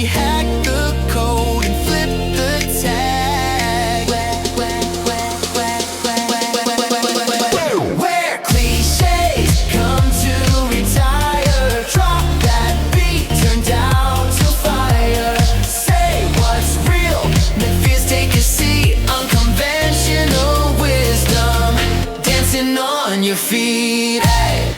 we hack the code and flip the tag. Where cliches come to retire. Drop that beat, turn down to fire. Say what's real, make fears take a seat. Unconventional wisdom, dancing on your feet. Hey.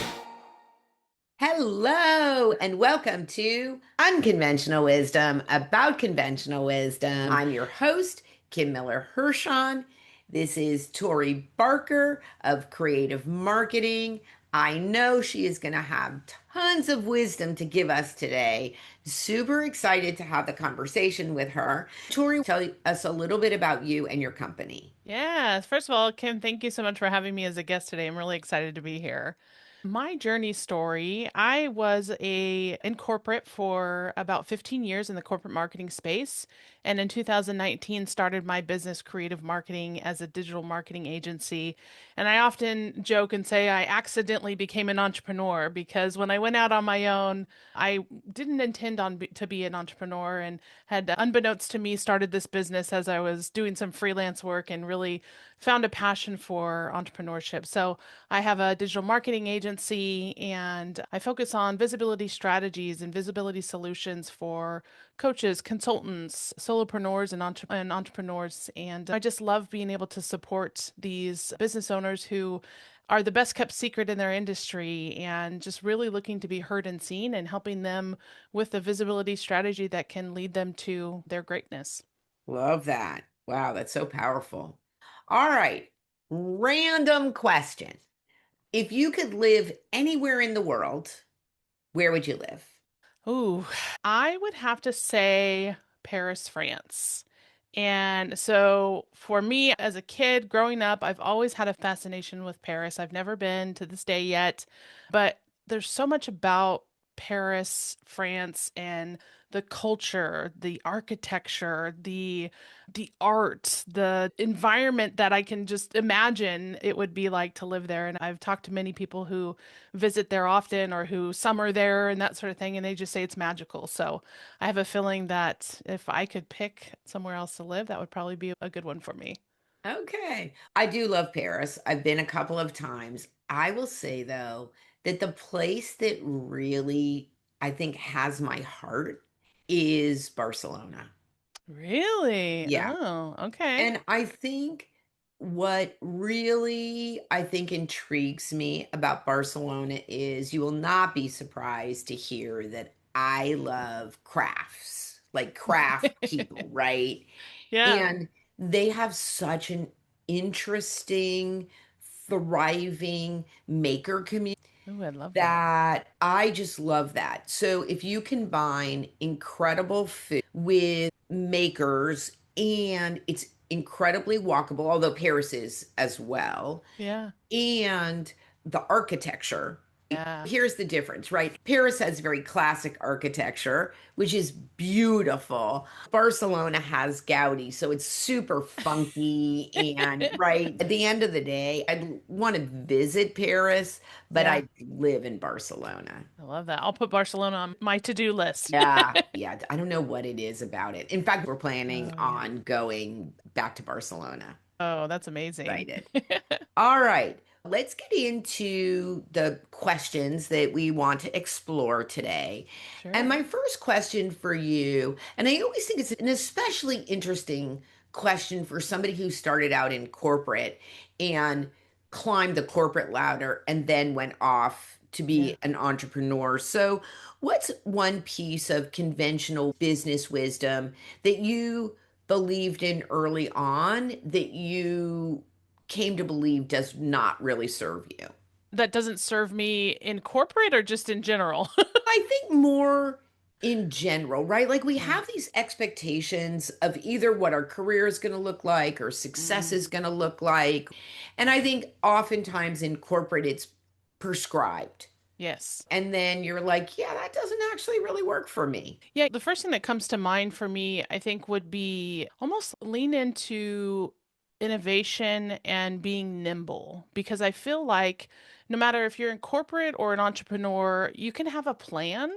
Hello, and welcome to Unconventional Wisdom about conventional wisdom. I'm your host, Kim Miller-Hershon. This is Tori Barker of Creative Marketing. I know she is going to have tons of wisdom to give us today. Super excited to have the conversation with her. Tori, tell us a little bit about you and your company. Yeah, first of all, Kim, thank you so much for having me as a guest today. I'm really excited to be here. My journey story, I was in corporate for about 15 years in the corporate marketing space, and in 2019 started my business Creative Marketing as a digital marketing agency. And I often joke and say I accidentally became an entrepreneur because when I went out on my own, I didn't intend to be an entrepreneur and had, unbeknownst to me, started this business as I was doing some freelance work and really found a passion for entrepreneurship. So I have a digital marketing agency and I focus on visibility strategies and visibility solutions for coaches, consultants, solopreneurs, and entrepreneurs. And I just love being able to support these business owners who are the best kept secret in their industry and just really looking to be heard and seen and helping them with the visibility strategy that can lead them to their greatness. Love that. Wow, that's so powerful. All right. Random question. If you could live anywhere in the world, where would you live? Ooh, I would have to say Paris, France. And so for me as a kid growing up, I've always had a fascination with Paris. I've never been to this day yet, but there's so much about Paris, France, and the culture, the architecture, the art, the environment that I can just imagine it would be like to live there. And I've talked to many people who visit there often or who summer there and that sort of thing, and they just say it's magical. So I have a feeling that if I could pick somewhere else to live, that would probably be a good one for me. Okay. I do love Paris. I've been a couple of times. I will say, though, that the place that really I think has my heart is Barcelona. Really? Yeah. Oh, okay. And I think what really I think intrigues me about Barcelona is you will not be surprised to hear that I love crafts, like craft people, right? Yeah. And they have such an interesting, thriving maker community Oh, I love that. that I just love that. So if you combine incredible food with makers and it's incredibly walkable, although Paris is as well, Yeah. and the architecture. Yeah. Here's the difference, right? Paris has very classic architecture, which is beautiful. Barcelona has Gaudi, so it's super funky. And right at the end of the day, I'd want to visit Paris, but Yeah. I live in Barcelona. I love that. I'll put Barcelona on my to-do list. Yeah, yeah. I don't know what it is about it. In fact, we're planning Oh, yeah. on going back to Barcelona. Oh, that's amazing. Excited. All right. Let's get into the questions that we want to explore today. And Sure. my first question for you, and I always think it's an especially interesting question for somebody who started out in corporate and climbed the corporate ladder and then went off to Yeah. be an entrepreneur. So, what's one piece of conventional business wisdom that you believed in early on that you came to believe does not really serve you? That doesn't serve me in corporate or just in general? I think more in general, right? Like we Yeah. have these expectations of either what our career is going to look like or success Mm. is going to look like. And I think oftentimes in corporate, it's prescribed. Yes. And then you're like, yeah, that doesn't actually really work for me. Yeah, the first thing that comes to mind for me, I think, would be almost lean into innovation and being nimble because I feel like no matter if you're in corporate or an entrepreneur, you can have a plan.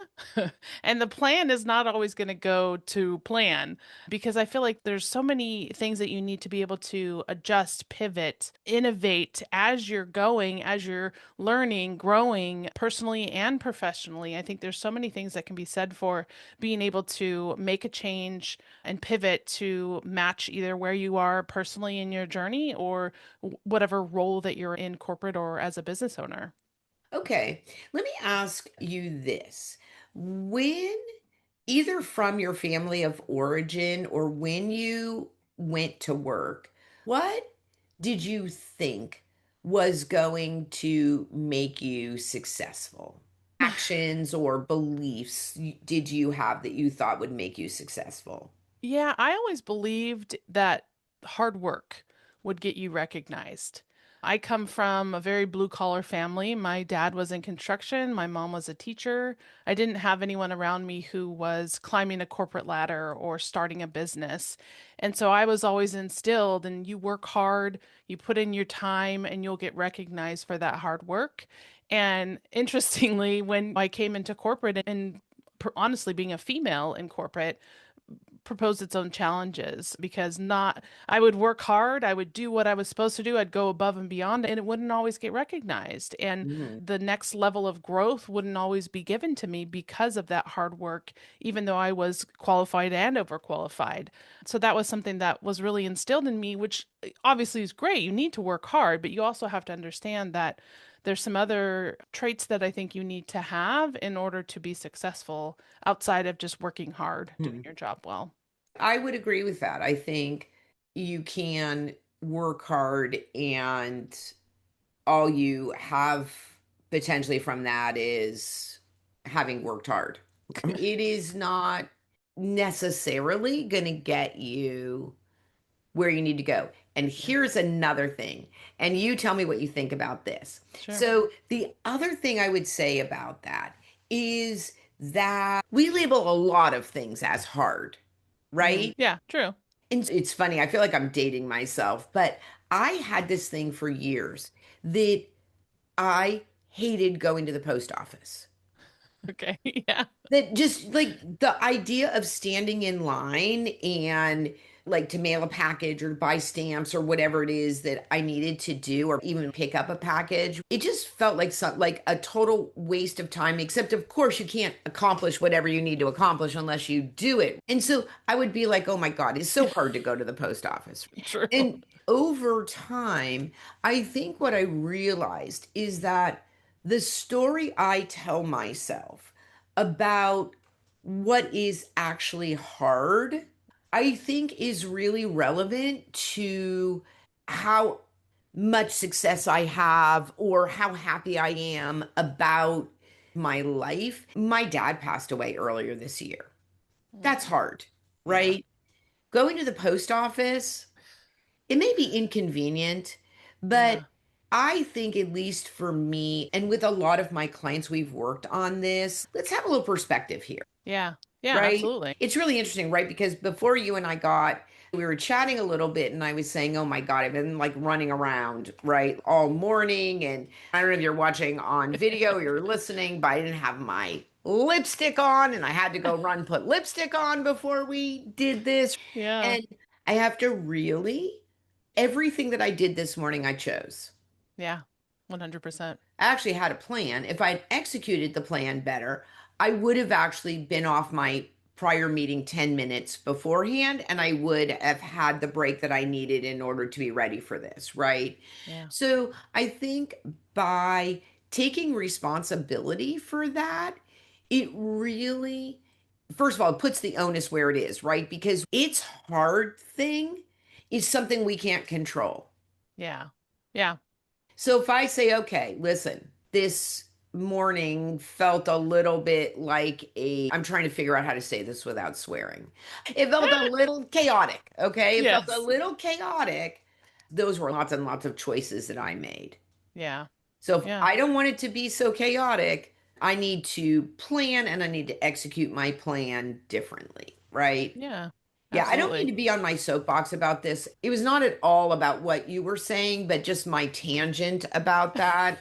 And the plan is not always going to go to plan because I feel like there's so many things that you need to be able to adjust, pivot, innovate as you're going, as you're learning, growing personally and professionally. I think there's so many things that can be said for being able to make a change and pivot to match either where you are personally in your journey or whatever role that you're in corporate or as a business owner. Okay, let me ask you this. When, either from your family of origin or when you went to work, what did you think was going to make you successful? Actions or beliefs did you have that you thought would make you successful? Yeah, I always believed that hard work would get you recognized. I come from a very blue collar family. My dad was in construction, my mom was a teacher. I didn't have anyone around me who was climbing a corporate ladder or starting a business. And so I was always instilled, and you work hard, you put in your time, and you'll get recognized for that hard work. And interestingly, when I came into corporate and honestly being a female in corporate, proposed its own challenges because not I would work hard, I would do what I was supposed to do, I'd go above and beyond, and it wouldn't always get recognized. And Mhm. the next level of growth wouldn't always be given to me because of that hard work, even though I was qualified and overqualified. So that was something that was really instilled in me, which obviously is great. You need to work hard, but you also have to understand that there's some other traits that I think you need to have in order to be successful outside of just working hard, doing your job well. I would agree with that. I think you can work hard and all you have potentially from that is having worked hard. It is not necessarily going to get you where you need to go. And Yeah, here's another thing. And you tell me what you think about this. sure. So, the other thing I would say about that is that we label a lot of things as hard, right? Yeah, true. And it's funny, I feel like I'm dating myself, but I had this thing for years that I hated going to the post office. Okay. Yeah. That just like the idea of standing in line and like to mail a package or buy stamps or whatever it is that I needed to do or even pick up a package. It just felt like like a total waste of time, except of course you can't accomplish whatever you need to accomplish unless you do it. And so I would be like, "Oh my God, it's so hard to go to the post office." True. And over time, I think what I realized is that the story I tell myself about what is actually hard, I think is really relevant to how much success I have or how happy I am about my life. My dad passed away earlier this year. That's Mm, hard, yeah. right? Going to the post office, it may be inconvenient, but Yeah. I think, at least for me, and with a lot of my clients, we've worked on this. Let's have a little perspective here, Yeah. Yeah, right? absolutely. It's really interesting, right? Because before you and I we were chatting a little bit, and I was saying, oh my God, I've been like running around, right, all morning. And I don't know if you're watching on video or you're listening, but I didn't have my lipstick on, and I had to go run put lipstick on before we did this. Yeah. And I have to really, everything that I did this morning, I chose. Yeah. 100%. I actually had a plan. If I'd executed the plan better, I would have actually been off my prior meeting 10 minutes beforehand, and I would have had the break that I needed in order to be ready for this, right? Yeah. So I think by taking responsibility for that, it really, first of all, it puts the onus where it is, right? Because it's hard thing is something we can't control. Yeah. Yeah. So if I say, okay, listen, this morning felt a little bit like I'm trying to figure out how to say this without swearing. It felt a little chaotic. Okay. It felt a Yes. little chaotic. Those were lots and lots of choices that I made. Yeah. So if Yeah. I don't want it to be so chaotic, I need to plan and I need to execute my plan differently. Right. Yeah. Yeah, I don't mean Absolutely. to be on my soapbox about this. It was not at all about what you were saying, but just my tangent about that.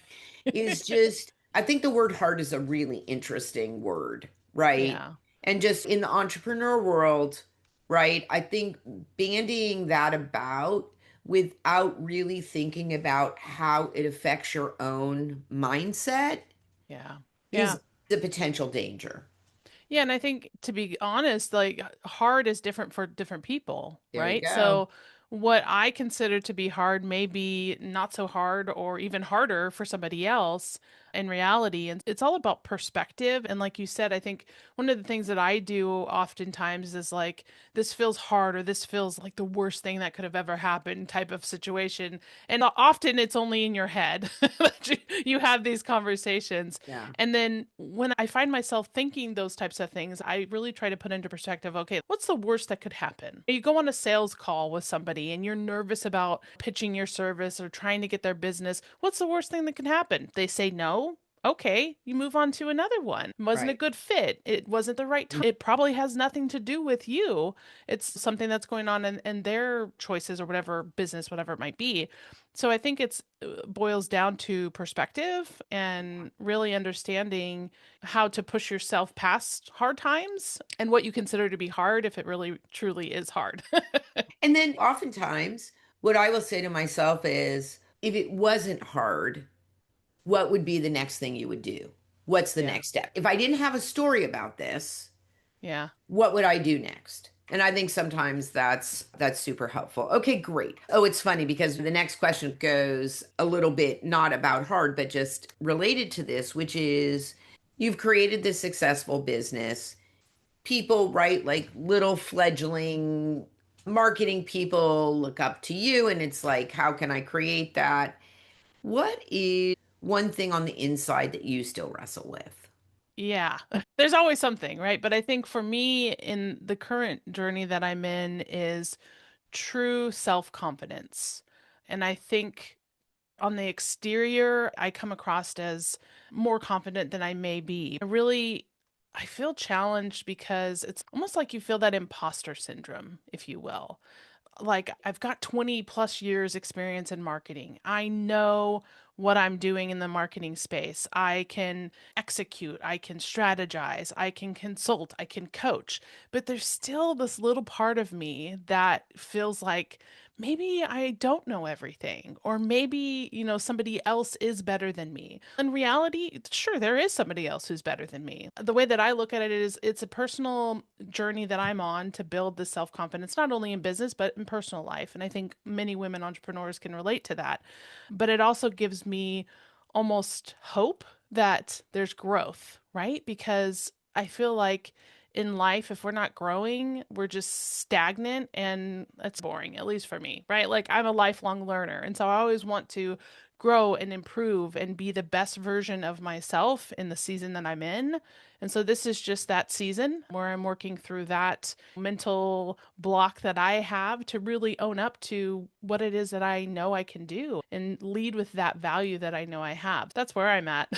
is just, I think the word hard is a really interesting word, right? Yeah. And just in the entrepreneur world, right? I think bandying that about without really thinking about how it affects your own mindset Yeah. Yeah. is the potential danger. Yeah, and I think to be honest, like hard is different for different people, There you right? go. So what I consider to be hard may be not so hard or even harder for somebody else in reality. And it's all about perspective. And like you said, I think one of the things that I do oftentimes is like, this feels hard or this feels like the worst thing that could have ever happened type of situation. And often it's only in your head that you have these conversations. Yeah. And then when I find myself thinking those types of things, I really try to put into perspective, okay, what's the worst that could happen? You go on a sales call with somebody and you're nervous about pitching your service or trying to get their business. What's the worst thing that can happen? They say no. Okay, you move on to another one. It wasn't a Right. good fit. It wasn't the right time. It probably has nothing to do with you. It's something that's going on in their choices or whatever business, whatever it might be. So I think it's boils down to perspective and really understanding how to push yourself past hard times and what you consider to be hard if it really truly is hard. And then oftentimes, what I will say to myself is if it wasn't hard, what would be the next thing you would do? What's the Yeah. next step? If I didn't have a story about this, Yeah. what would I do next? And I think sometimes that's super helpful. Okay, great. Oh, it's funny because the next question goes a little bit not about hard, but just related to this, which is you've created this successful business. People, right, like little fledgling marketing people look up to you and it's like, how can I create that? What is one thing on the inside that you still wrestle with? Yeah. There's always something, right? But I think for me in the current journey that I'm in is true self-confidence. And I think on the exterior, I come across as more confident than I may be. I feel challenged because it's almost like you feel that imposter syndrome, if you will. Like I've got 20 plus years experience in marketing. I know what I'm doing in the marketing space. I can execute, I can strategize, I can consult, I can coach. But there's still this little part of me that feels like maybe I don't know everything, or maybe, somebody else is better than me. In reality, sure, there is somebody else who's better than me. The way that I look at it is it's a personal journey that I'm on to build the self confidence, not only in business, but in personal life. And I think many women entrepreneurs can relate to that. But it also gives me almost hope that there's growth, right? Because I feel like in life, if we're not growing, we're just stagnant and it's boring, at least for me, right? Like I'm a lifelong learner. And so I always want to grow and improve and be the best version of myself in the season that I'm in. And so this is just that season where I'm working through that mental block that I have to really own up to what it is that I know I can do and lead with that value that I know I have. That's where I'm at.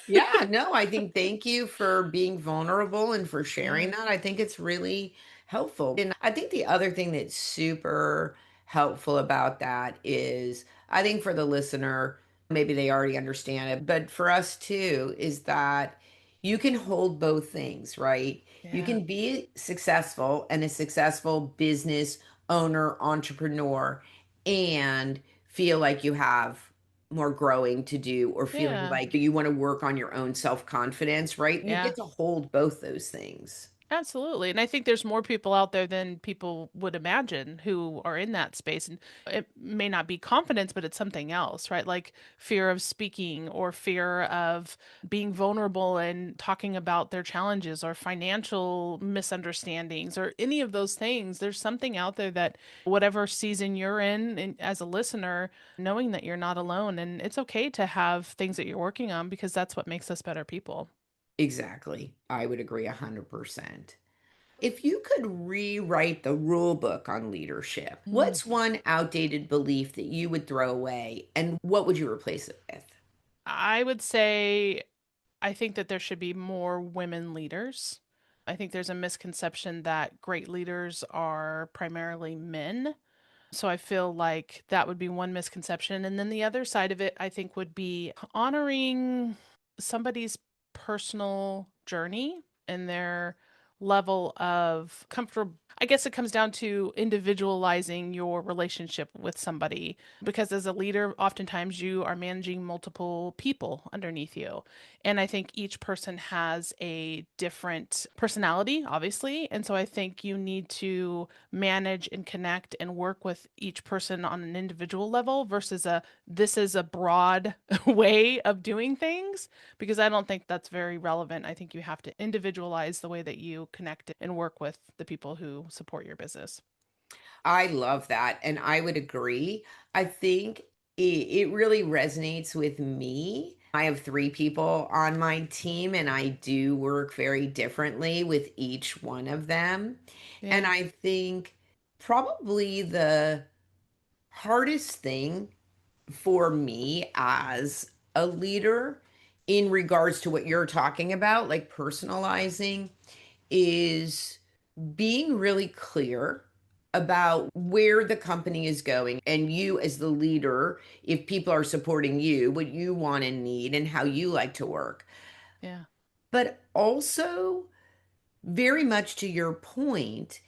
Yeah, no, I think thank you for being vulnerable and for sharing Yeah. that. I think it's really helpful. And I think the other thing that's super helpful about that is I think for the listener, maybe they already understand it, but for us too, is that you can hold both things, right? You Yeah. can be successful and a successful business owner, entrepreneur, and feel like you have more growing to do or feeling Yeah. like you want to work on your own self-confidence, right? You Yeah. get to hold both those things. Absolutely. And I think there's more people out there than people would imagine who are in that space. And it may not be confidence, but it's something else, right? Like fear of speaking or fear of being vulnerable and talking about their challenges or financial misunderstandings or any of those things. There's something out there that whatever season you're in and as a listener, knowing that you're not alone and it's okay to have things that you're working on because that's what makes us better people. Exactly. I would agree 100%. If you could rewrite the rule book on leadership, what's one outdated belief that you would throw away and what would you replace it with? I would say I think that there should be more women leaders. I think there's a misconception that great leaders are primarily men. So I feel like that would be one misconception. And then the other side of it, I think, would be honoring somebody's personal journey and their level of comfort. I guess it comes down to individualizing your relationship with somebody because as a leader, oftentimes you are managing multiple people underneath you. And I think each person has a different personality, obviously. And so I think you need to manage and connect and work with each person on an individual level versus this is a broad way of doing things because I don't think that's very relevant. I think you have to individualize the way that you connect and work with the people who support your business. I love that. And I would agree. I think it really resonates with me. I have three people on my team, and I do work very differently with each one of them. And Yeah. I think probably the hardest thing for me as a leader in regards to what you're talking about, like personalizing, is being really clear about where the company is going and you as the leader, if people are supporting you, what you want and need and how you like to work. Yeah. But also, very much to your point,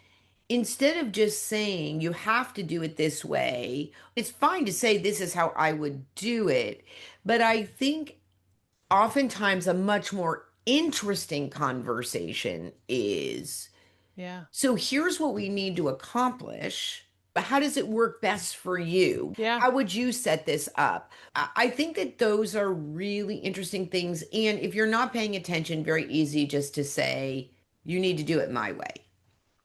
instead of just saying you have to do it this way, it's fine to say this is how I would do it. But I think oftentimes a much more interesting conversation is, Yeah. so here's what we need to accomplish. How does it work best for you? Yeah. How would you set this up? I think that those are really interesting things. And if you're not paying attention, very easy just to say, you need to do it my way.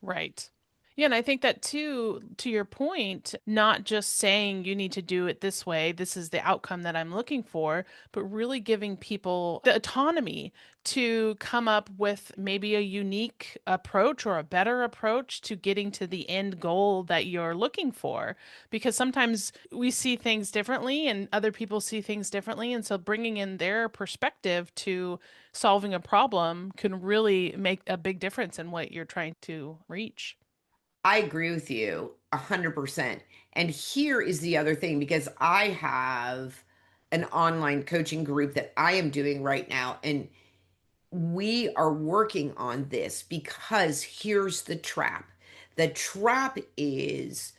Right. Yeah, and I think that too, to your point, not just saying you need to do it this way, this is the outcome that I'm looking for, but really giving people the autonomy to come up with maybe a unique approach or a better approach to getting to the end goal that you're looking for. Because sometimes we see things differently and other people see things differently. And so bringing in their perspective to solving a problem can really make a big difference in what you're trying to reach. I agree with you 100%. And here is the other thing, because I have an online coaching group that I am doing right now. And we are working on this because here's the trap. The trap is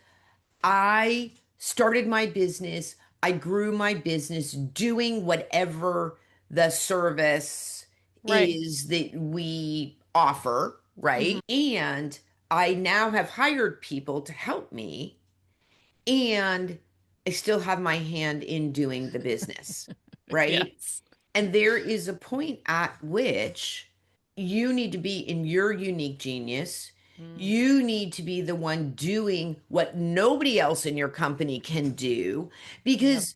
I started my business, I grew my business doing whatever the service Right. is that we offer, Hmm. right? And I now have hired people to help me, and I still have my hand in doing the business, right? Yes. And there is a point at which you need to be in your unique genius. Mm. You need to be the one doing what nobody else in your company can do, Yep. because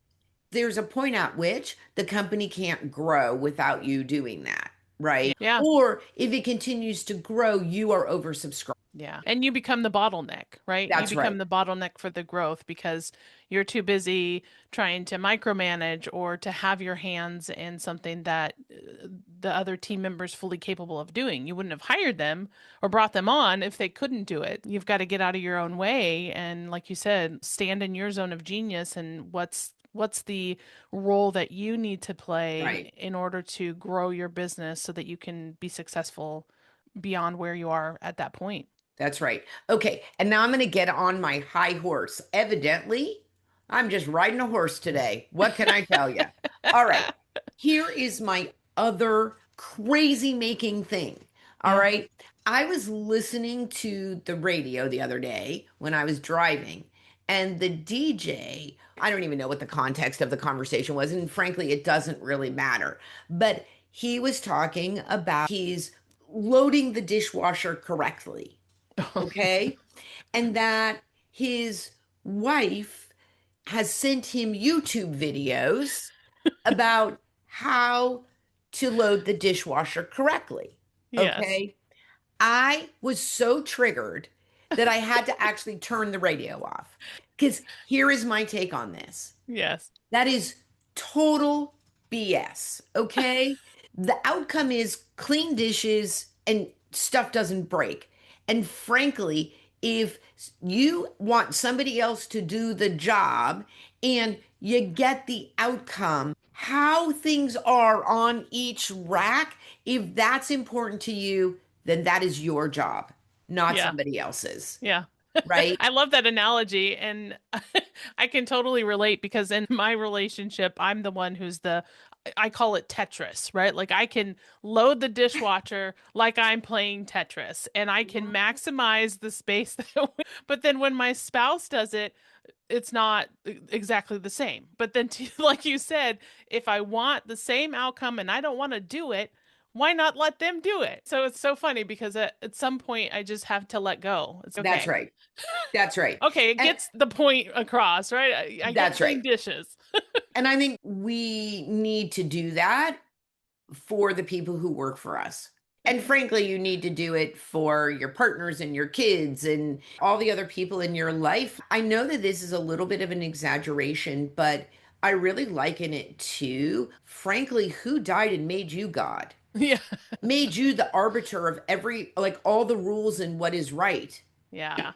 there's a point at which the company can't grow without you doing that, right? Yeah. Or if it continues to grow, you are oversubscribed. Yeah. And you become the bottleneck, right? You That's right. become the bottleneck for the growth because you're too busy trying to micromanage or to have your hands in something that the other team members fully capable of doing. You wouldn't have hired them or brought them on if they couldn't do it. You've got to get out of your own way and like you said, stand in your zone of genius and what's the role that you need to play Right. in order to grow your business so that you can be successful beyond where you are at that point. That's right. Okay. And now I'm going to get on my high horse. Evidently, I'm just riding a horse today. What can I tell you? All right. Here is my other crazy making thing. All Yeah. right. I was listening to the radio the other day when I was driving, and the DJ, I don't even know what the context of the conversation was. And frankly, it doesn't really matter. But he was talking about he's loading the dishwasher correctly. Okay. And that his wife has sent him YouTube videos about how to load the dishwasher correctly. Yes. Okay. I was so triggered that I had to actually turn the radio off. Because here is my take on this. Yes. That is total BS. Okay. The outcome is clean dishes and stuff doesn't break. And frankly, if you want somebody else to do the job and you get the outcome, how things are on each rack, if that's important to you, then that is your job, not Yeah. somebody else's, Yeah. right? I love that analogy, and I can totally relate because in my relationship, I'm the one who's I call it Tetris, right? Like I can load the dishwasher like I'm playing Tetris and I can maximize the space but then when my spouse does it, it's not exactly the same. But then like you said, if I want the same outcome and I don't want to do it, why not let them do it? So it's so funny because at some point I just have to let go. It's That's okay. right. That's right. Okay, it And gets the point across, right? I get that's clean right. dishes. And I think we need to do that for the people who work for us. And frankly, you need to do it for your partners and your kids and all the other people in your life. I know that this is a little bit of an exaggeration, but I really liken it to, frankly, who died and made you God? Yeah. Made you the arbiter of like all the rules and what is right. Yeah.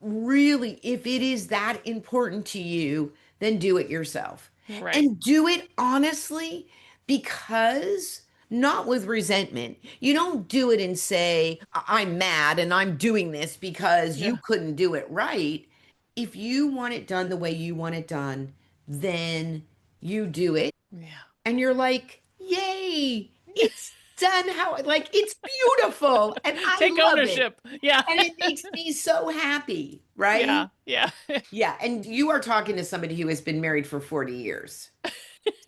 Really, if it is that important to you, then do it yourself. Right. And do it honestly, because not with resentment. You don't do it and say, I'm mad and I'm doing this because you Yeah. couldn't do it right. If you want it done the way you want it done, then you do it Yeah. and you're like, yay, it's done how like it's beautiful and I Take love it. ownership. Yeah. And it makes me so happy, right? Yeah. Yeah. Yeah. And you are talking to somebody who has been married for 40 years.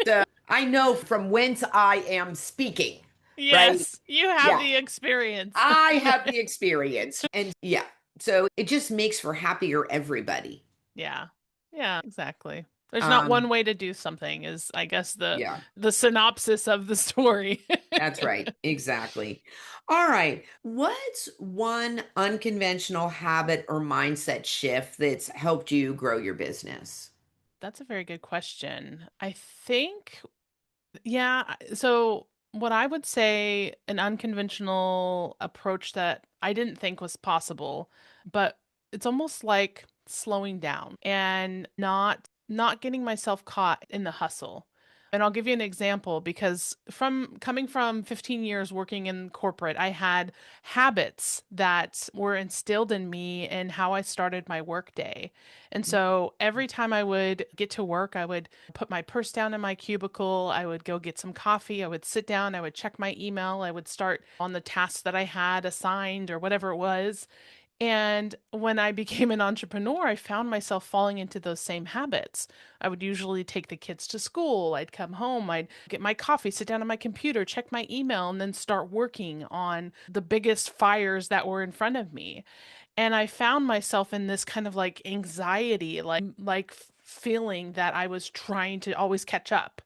So I know from whence I am speaking, right? Yes, you have Yeah. the experience. I have the experience. And yeah. So it just makes for happier everybody. Yeah. Yeah, exactly. There's not one Um, way to do something is I guess yeah. the synopsis of the story. That's right. Exactly. All right. What's one unconventional habit or mindset shift that's helped you grow your business? That's a very good question. I think, yeah, so what I would say an unconventional approach that I didn't think was possible, but it's almost like slowing down and not getting myself caught in the hustle. And I'll give you an example because from coming from 15 years working in corporate, I had habits that were instilled in me and how I started my workday. And so every time I would get to work, I would put my purse down in my cubicle, I would go get some coffee, I would sit down, I would check my email, I would start on the tasks that I had assigned or whatever it was. And when I became an entrepreneur, I found myself falling into those same habits. I would usually take the kids to school. I'd come home, I'd get my coffee, sit down on my computer, check my email, and then start working on the biggest fires that were in front of me. And I found myself in this kind of like anxiety, feeling that I was trying to always catch up.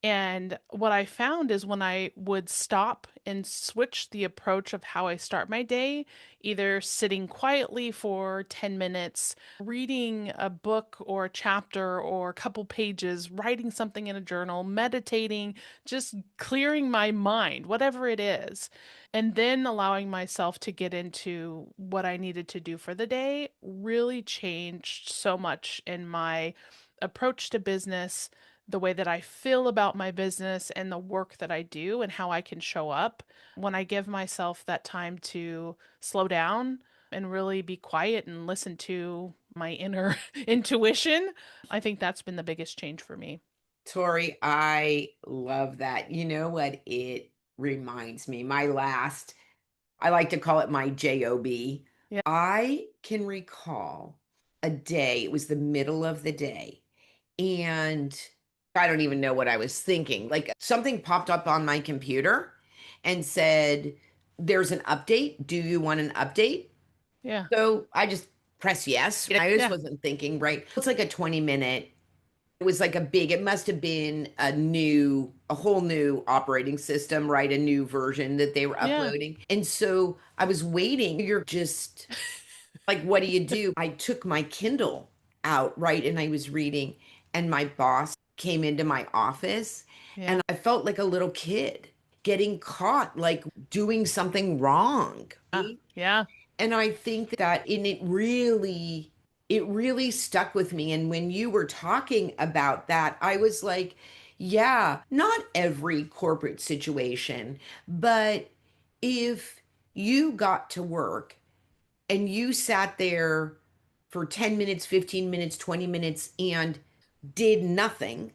And what I found is when I would stop and switch the approach of how I start my day, either sitting quietly for 10 minutes, reading a book or a chapter or a couple pages, writing something in a journal, meditating, just clearing my mind, whatever it is, and then allowing myself to get into what I needed to do for the day really changed so much in my approach to business, the way that I feel about my business and the work that I do and how I can show up when I give myself that time to slow down and really be quiet and listen to my inner intuition. I think that's been the biggest change for me. Tori, I love that. You know what it reminds me? I like to call it my job. Yeah. I can recall a day, it was the middle of the day, and I don't even know what I was thinking. Like something popped up on my computer and said, there's an update. Do you want an update? Yeah. So I just press yes. I just Yeah. wasn't thinking, right? It's like a 20-minute. It was like it must have been a whole new operating system, right? A new version that they were Yeah. uploading. And so I was waiting. You're just like, what do you do? I took my Kindle out, right? And I was reading, and my boss came into my office, Yeah. and I felt like a little kid getting caught, like doing something wrong. Yeah. Yeah. And I think that and it really stuck with me. And when you were talking about that, I was like, yeah, not every corporate situation, but if you got to work and you sat there for 10 minutes, 15 minutes, 20 minutes and did nothing,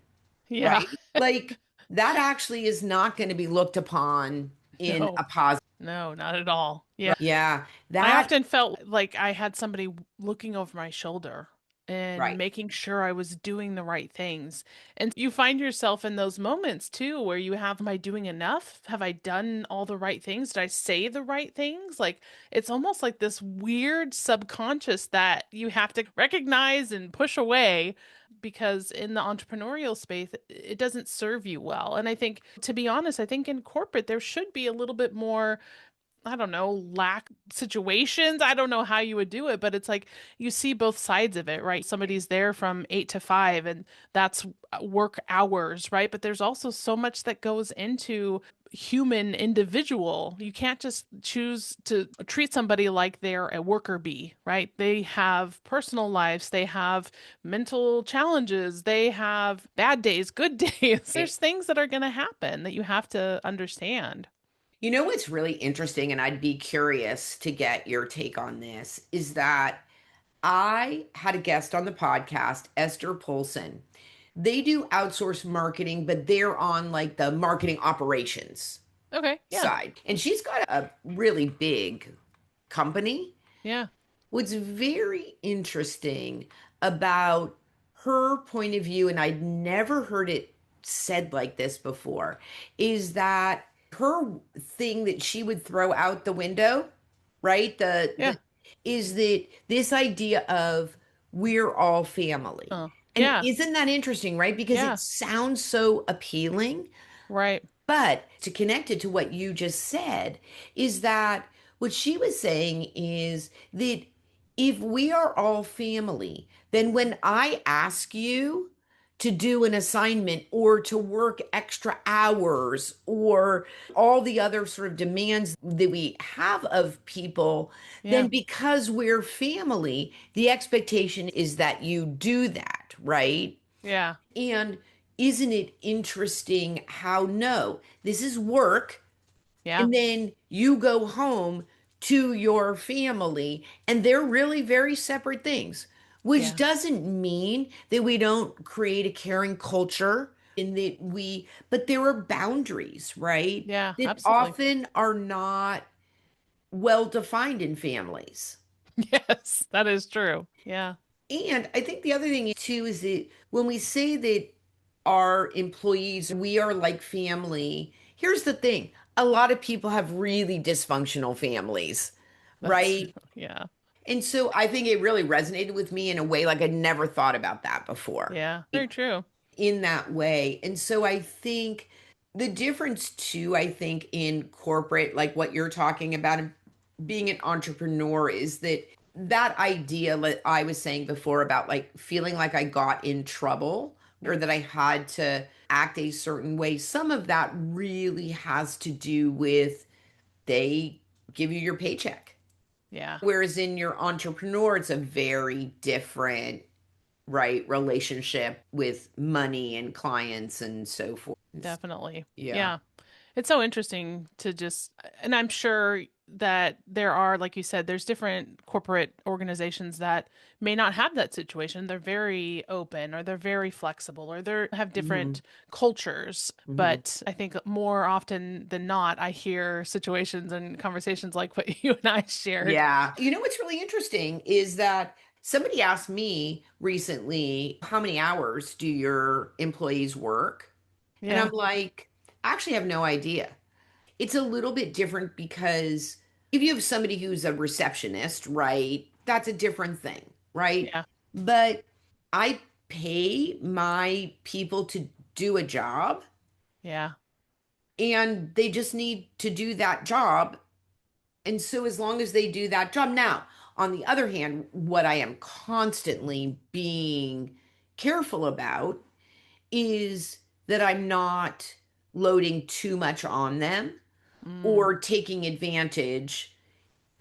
Yeah. right? Like that actually is not going to be looked upon in No. a positive, No, not at all. Yeah. right? Yeah, I that, often felt like I had somebody looking over my shoulder and right. making sure I was doing the right things. And you find yourself in those moments too, where you have, am I doing enough? Have I done all the right things? Did I say the right things? Like it's almost like this weird subconscious that you have to recognize and push away because in the entrepreneurial space, it doesn't serve you well. And I think, to be honest, I think in corporate, there should be a little bit more, I don't know, lack situations. I don't know how you would do it, but it's like you see both sides of it, right? Somebody's there from 8 to 5, and that's work hours, right? But there's also so much that goes into human individual. You can't just choose to treat somebody like they're a worker bee, right? They have personal lives, they have mental challenges, they have bad days, good days. There's things that are going to happen that you have to understand. You know what's really interesting, and I'd be curious to get your take on this, is that I had a guest on the podcast, Esther Polson. They do outsource marketing, but they're on like the marketing operations Okay, yeah. side. And she's got a really big company. Yeah. What's very interesting about her point of view, and I'd never heard it said like this before, is that her thing that she would throw out the window, right? The Yeah. is that this idea of we're all family. Oh, And yeah. isn't that interesting, right? Because it Yeah. sounds so appealing. Right. But to connect it to what you just said, is that what she was saying is that if we are all family, then when I ask you to do an assignment or to work extra hours or all the other sort of demands that we have of people, then Yeah. because we're family, the expectation is that you do that, right? Yeah. And isn't it interesting how no, this is work, Yeah. and then you go home to your family, and they're really very separate things, which Yeah. doesn't mean that we don't create a caring culture and that but there are boundaries, right? Yeah. That Absolutely. often are not well defined in families. Yes, that is true. Yeah. And I think the other thing too is that when we say that our employees, we are like family, here's the thing. A lot of people have really dysfunctional families, That's true. right? Yeah. And so I think it really resonated with me in a way like I'd never thought about that before Yeah. Very true. in that way. And so I think the difference too, I think in corporate, like what you're talking about and being an entrepreneur is that that idea that I was saying before about like feeling like I got in trouble or that I had to act a certain way, some of that really has to do with they give you your paycheck. Yeah. Whereas in your entrepreneur, it's a very different, right, relationship with money and clients and so forth. Definitely. Yeah. Yeah. It's so interesting to just, and I'm sure that there are, like you said, there's different corporate organizations that may not have that situation. They're very open or they're very flexible or they have Hmm. different cultures. Hmm. But I think more often than not, I hear situations and conversations like what you and I shared. Yeah. You know what's really interesting is that somebody asked me recently, how many hours do your employees work? And I'm Yeah. like, I actually have no idea. It's a little bit different because if you have somebody who's a receptionist, right, that's a different thing, right? Yeah. But I pay my people to do a job Yeah. and they just need to do that job. And so, as long as they do that job, now, on the other hand, what I am constantly being careful about is that I'm not loading too much on them Mm. or taking advantage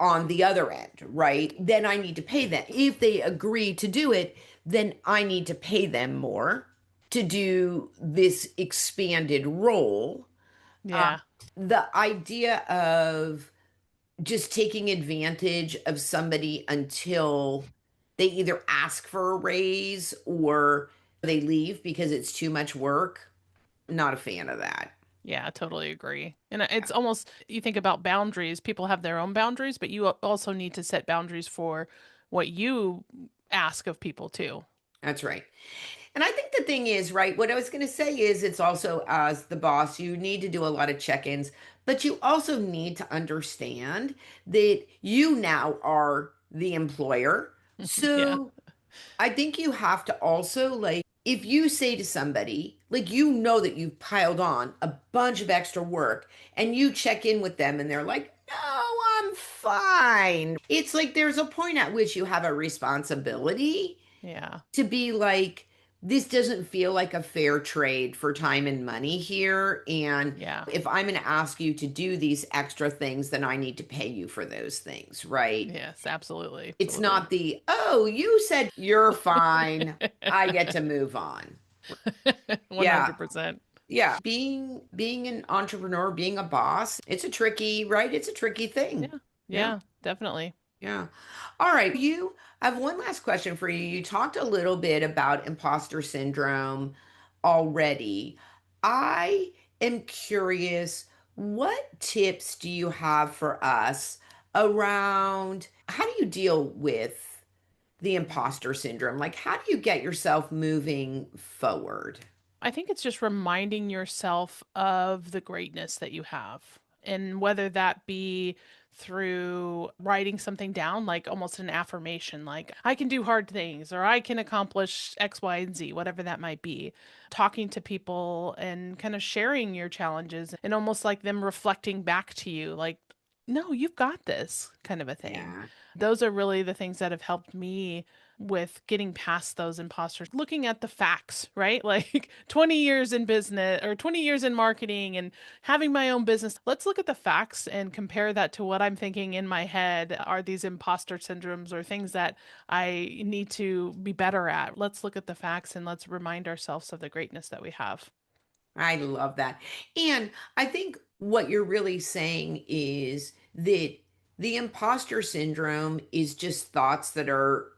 on the other end, right? Then I need to pay them. If they agree to do it, then I need to pay them more to do this expanded role. Yeah. The idea of just taking advantage of somebody until they either ask for a raise or they leave because it's too much work, not a fan of that. Yeah, I totally agree. And it's almost, you think about boundaries, people have their own boundaries, but you also need to set boundaries for what you ask of people too. That's right. And I think the thing is, right, what I was going to say is it's also as the boss, you need to do a lot of check ins, but you also need to understand that you now are the employer. Yeah. So I think you have to also, like, if you say to somebody, like, you know that you've piled on a bunch of extra work and you check in with them and they're like, no, I'm fine. It's like there's a point at which you have a responsibility Yeah. to be like, this doesn't feel like a fair trade for time and money here. And Yeah. if I'm going to ask you to do these extra things, then I need to pay you for those things, right? Yes, absolutely. It's Absolutely. not the, oh, you said you're fine. I get to move on. Yeah. 100%. Yeah. Being an entrepreneur, being a boss, it's a tricky, right? It's a tricky thing. Yeah. Yeah. Yeah, definitely. Yeah. All right. I have one last question for you. You talked a little bit about imposter syndrome already. I am curious, what tips do you have for us around how do you deal with the imposter syndrome? Like, how do you get yourself moving forward? I think it's just reminding yourself of the greatness that you have. And whether that be through writing something down, like almost an affirmation, like I can do hard things or I can accomplish X, Y, and Z, whatever that might be. Talking to people and kind of sharing your challenges and almost like them reflecting back to you, like, no, you've got this kind of a thing. Yeah. Those are really the things that have helped me with getting past those imposters, looking at the facts, right? Like 20 years in business or 20 years in marketing and having my own business. Let's look at the facts and compare that to what I'm thinking in my head. Are these imposter syndromes or things that I need to be better at? Let's look at the facts and let's remind ourselves of the greatness that we have. I love that. And I think what you're really saying is that the imposter syndrome is just thoughts that are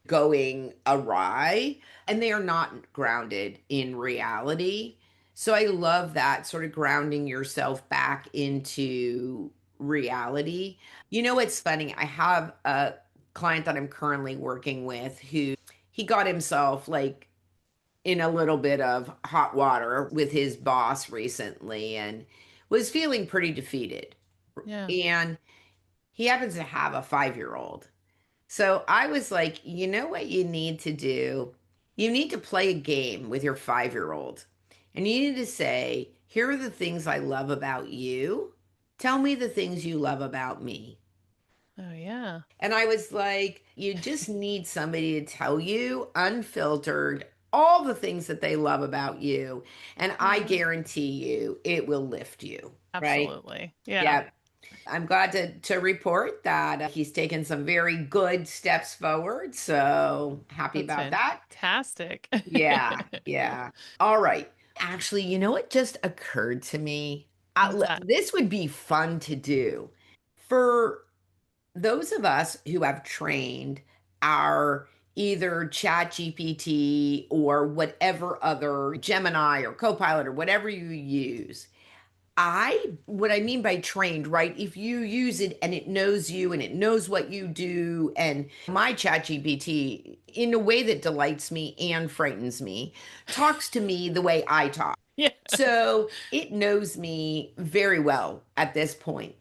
going awry and they are not grounded in reality. So I love that sort of grounding yourself back into reality. You know, it's funny. I have a client that I'm currently working with who he got himself like in a little bit of hot water with his boss recently and was feeling pretty defeated. Yeah. And he happens to have a 5-year-old. So I was like, you know what you need to do? You need to play a game with your 5-year-old. And you need to say, here are the things I love about you. Tell me the things you love about me. Oh, yeah. And I was like, you just need somebody to tell you unfiltered all the things that they love about you. And I Yeah. guarantee you it will lift you. Right? Absolutely. Yeah. Yeah. I'm glad to report that he's taken some very good steps forward. So happy That's about that. fantastic. Yeah. Yeah. All right. Actually, you know what just occurred to me? What's that? This would be fun to do for those of us who have trained our either chat gpt or whatever other gemini or copilot or whatever you use. What I mean by trained, right? If you use it and it knows you and it knows what you do, and my chat gpt in a way that delights me and frightens me talks to me the way I talk. Yeah. So it knows me very well at this point.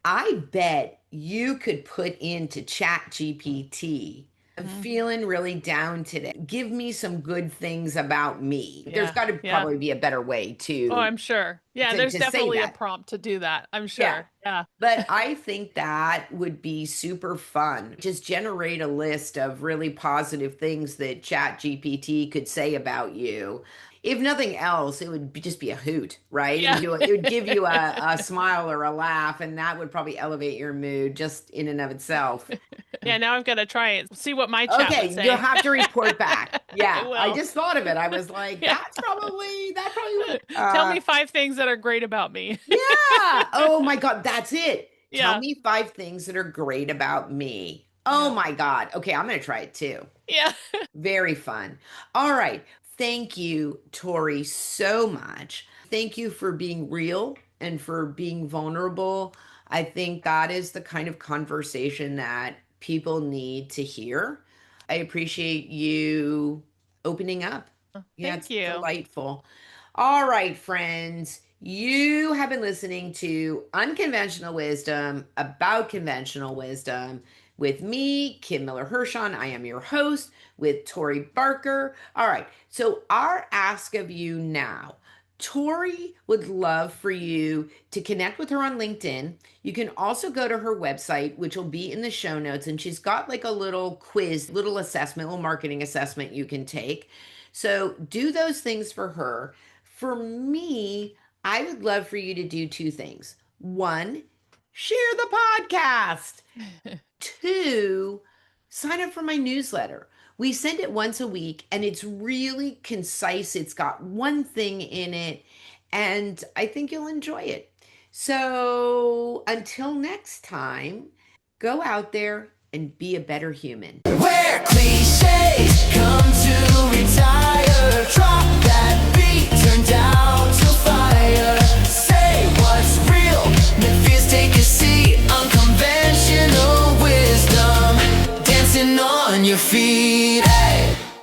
I bet you could put into Chat GPT, I'm Mhm. feeling really down today. Give me some good things about me. There's Yeah. got to Yeah. probably be a better way Oh, I'm sure. Yeah, there's to say definitely a that. prompt to do that. I'm Yeah. sure. Yeah. But I think that would be super fun. Just generate a list of really positive things that Chat GPT could say about you. if nothing else, it would just be a hoot, right? Yeah. It would give you a smile or a laugh, and that would probably elevate your mood just in and of itself. Yeah, now I'm gonna try it. See what my chat would Okay, you'll say. have to report back. I Yeah, I will. just thought of it. I was like, Yeah. that probably would. Tell me 5 things that are great about me. Yeah. Oh my God, that's it. Tell Yeah. me 5 things that are great about me. Oh Yeah. my God. Okay, I'm going to try it too. Yeah. Very fun. All right. Thank you, Tori, so much. Thank you for being real and for being vulnerable. I think that is the kind of conversation that people need to hear. I appreciate you opening up. Yeah, Thank it's you. delightful. All right, friends. You have been listening to Unconventional Wisdom about conventional wisdom with me, Kim Miller-Hershon. I am your host with Tori Barker. All right. So, our ask of you now. Tori would love for you to connect with her on LinkedIn. You can also go to her website, which will be in the show notes, and she's got like a little quiz, little assessment, little marketing assessment you can take. So do those things for her. For me, I would love for you to do 2 things. One, share the podcast. 2, sign up for my newsletter. We send it once a week and it's really concise. It's got one thing in it, and I think you'll enjoy it. So until next time, go out there and be a better human. Where cliches come to retire. Drop that beat, turn down to fire. Say what's real, make fears take a seat. Unconventional wisdom, dancing on your feet.